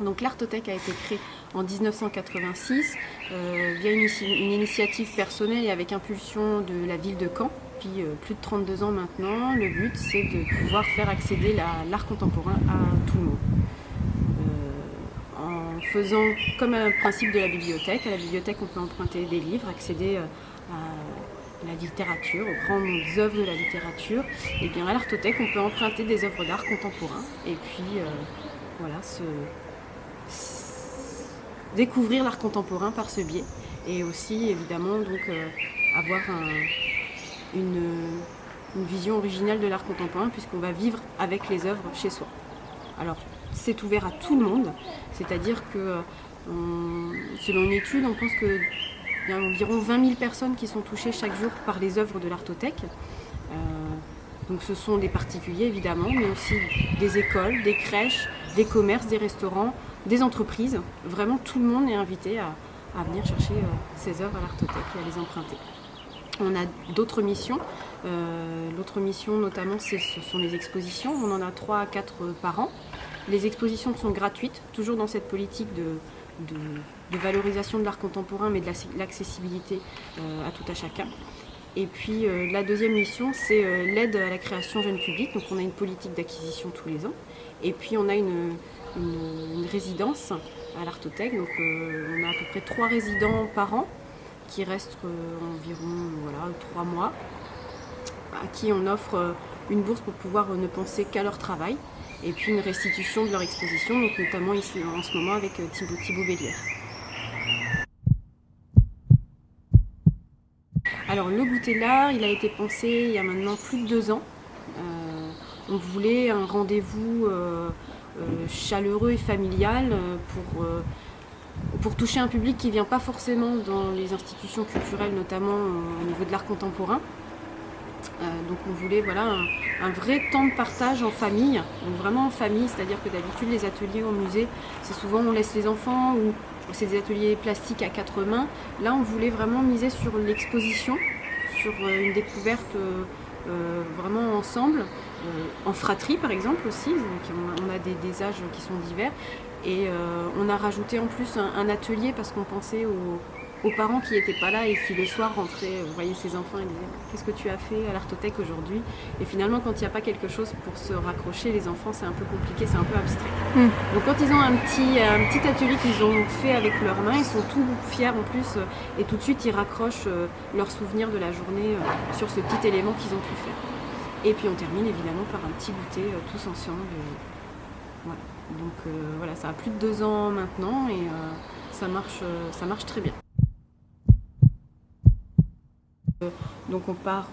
Donc l'Artothèque a été créée en 1986 via une initiative personnelle et avec impulsion de la ville de Caen. Depuis plus de 32 ans maintenant, le but c'est de pouvoir faire accéder l'art contemporain à tout le monde. En faisant comme un principe de la bibliothèque, à la bibliothèque on peut emprunter des livres, accéder à la littérature, aux grandes œuvres de la littérature. Et bien à l'Artothèque on peut emprunter des œuvres d'art contemporain et puis voilà, découvrir l'art contemporain par ce biais et aussi évidemment donc avoir une vision originale de l'art contemporain puisqu'on va vivre avec les œuvres chez soi. Alors c'est ouvert à tout le monde, c'est-à-dire que selon une étude on pense qu'il y a environ 20 000 personnes qui sont touchées chaque jour par les œuvres de l'Artothèque. Donc ce sont des particuliers évidemment, mais aussi des écoles, des crèches, des commerces, des restaurants, des entreprises. Vraiment tout le monde est invité à venir chercher ces œuvres à l'Artothèque et à les emprunter. On a d'autres missions. L'autre mission notamment ce sont les expositions. On en a 3 à 4 par an. Les expositions sont gratuites, toujours dans cette politique de valorisation de l'art contemporain mais de l'accessibilité à tout à chacun. Et puis la deuxième mission, c'est l'aide à la création jeune public. Donc on a une politique d'acquisition tous les ans. Et puis on a une résidence à l'Artothèque. Donc on a à peu près 3 résidents par an qui restent environ 3 mois, à qui on offre une bourse pour pouvoir ne penser qu'à leur travail. Et puis une restitution de leur exposition, donc notamment ici en ce moment avec Thibaut Bélière. Alors le goûter l'art, il a été pensé il y a maintenant plus de 2 ans. On voulait un rendez-vous chaleureux et familial pour toucher un public qui ne vient pas forcément dans les institutions culturelles, notamment au niveau de l'art contemporain. Donc on voulait un vrai temps de partage en famille, donc vraiment en famille, c'est-à-dire que d'habitude les ateliers au musée, c'est souvent on laisse les enfants ou c'est des ateliers plastiques à 4 mains. Là on voulait vraiment miser sur l'exposition, sur une découverte vraiment ensemble, en fratrie par exemple aussi, donc on a des âges qui sont divers et on a rajouté en plus un atelier parce qu'on pensait aux parents qui n'étaient pas là et qui le soir rentraient, voyaient ses enfants et disaient « Qu'est-ce que tu as fait à l'Artothèque aujourd'hui ?» Et finalement, quand il n'y a pas quelque chose pour se raccrocher, les enfants, c'est un peu compliqué, c'est un peu abstrait. Donc quand ils ont un petit atelier qu'ils ont fait avec leurs mains, ils sont tout fiers en plus et tout de suite, ils raccrochent leurs souvenirs de la journée sur ce petit élément qu'ils ont pu faire. Et puis on termine évidemment par un petit goûter tous ensemble. Voilà. Donc voilà, ça a plus de 2 ans maintenant et ça marche très bien. Donc on part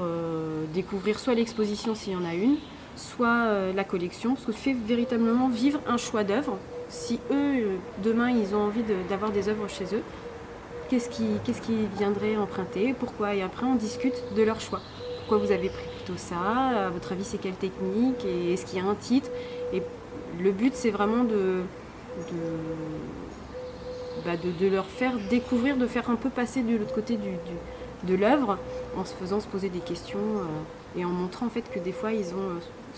découvrir soit l'exposition s'il y en a une, soit la collection, ce qui fait véritablement vivre un choix d'œuvres. Si eux, demain, ils ont envie d'avoir des œuvres chez eux, qu'est-ce qu'ils viendraient emprunter, pourquoi? Et après on discute de leur choix. Pourquoi vous avez pris plutôt ça? À votre avis, c'est quelle technique? Et est-ce qu'il y a un titre? Et le but, c'est vraiment de leur faire découvrir, de faire un peu passer de l'autre côté de l'œuvre en se faisant se poser des questions et en montrant en fait que des fois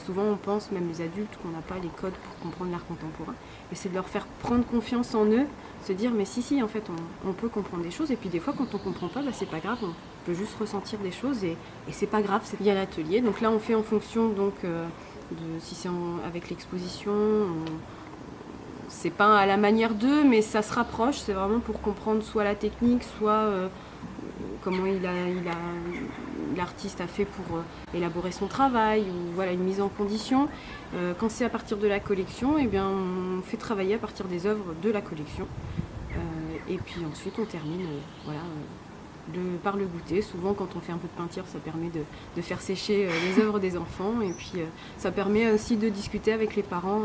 souvent on pense, même les adultes, qu'on n'a pas les codes pour comprendre l'art contemporain et c'est de leur faire prendre confiance en eux, se dire mais si en fait on peut comprendre des choses et puis des fois quand on comprend pas, c'est pas grave, on peut juste ressentir des choses et c'est pas grave, c'est bien l'atelier. Donc là on fait en fonction donc si c'est avec l'exposition, c'est pas à la manière d'eux mais ça se rapproche, c'est vraiment pour comprendre soit la technique, soit comment l'artiste a fait pour élaborer son travail, ou voilà, une mise en condition. Quand c'est à partir de la collection, eh bien, on fait travailler à partir des œuvres de la collection. Et puis ensuite, on termine par le goûter. Souvent, quand on fait un peu de peinture, ça permet de faire sécher les œuvres des enfants. Et puis, ça permet aussi de discuter avec les parents.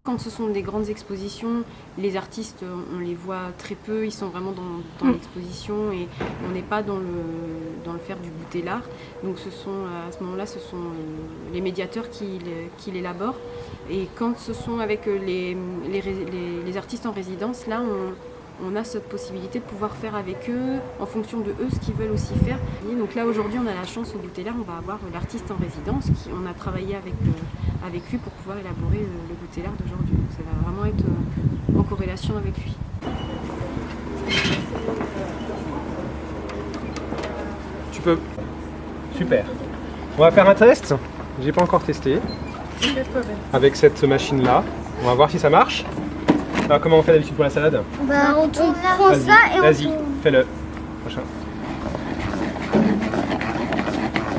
Quand ce sont des grandes expositions, les artistes, on les voit très peu, ils sont vraiment dans l'exposition et on n'est pas dans le faire du goûter l'art. Donc à ce moment-là, ce sont les médiateurs qui l'élaborent. Et quand ce sont avec les artistes en résidence, là, on a cette possibilité de pouvoir faire avec eux, en fonction de eux, ce qu'ils veulent aussi faire. Et donc là, aujourd'hui, on a la chance au Goûter l'Air, on va avoir l'artiste en résidence, on a travaillé avec lui pour pouvoir élaborer le Goûter l'Air d'aujourd'hui. Donc ça va vraiment être en corrélation avec lui. Tu peux. Super. On va faire un test. J'ai pas encore testé. Avec cette machine-là. On va voir si ça marche. Alors, comment on fait d'habitude pour la salade? On prend ça et on Vas-y, tourne. fais-le. Prochain.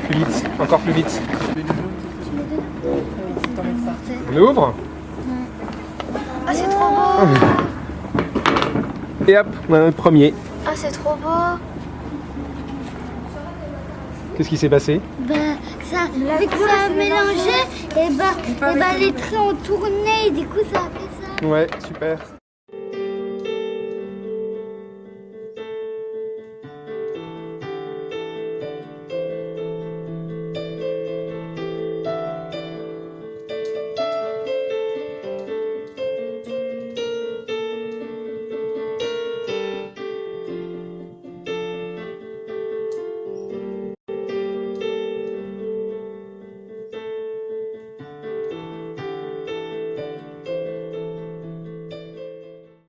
Plus vite, encore plus vite. On ouvre. Ah, c'est trop beau. Et hop, on a notre premier. Ah, c'est trop beau. Qu'est-ce qui s'est passé? Ça, vu que ça a mélangé, et les traits ont tourné et du coup ça a fait ça. Ouais, super.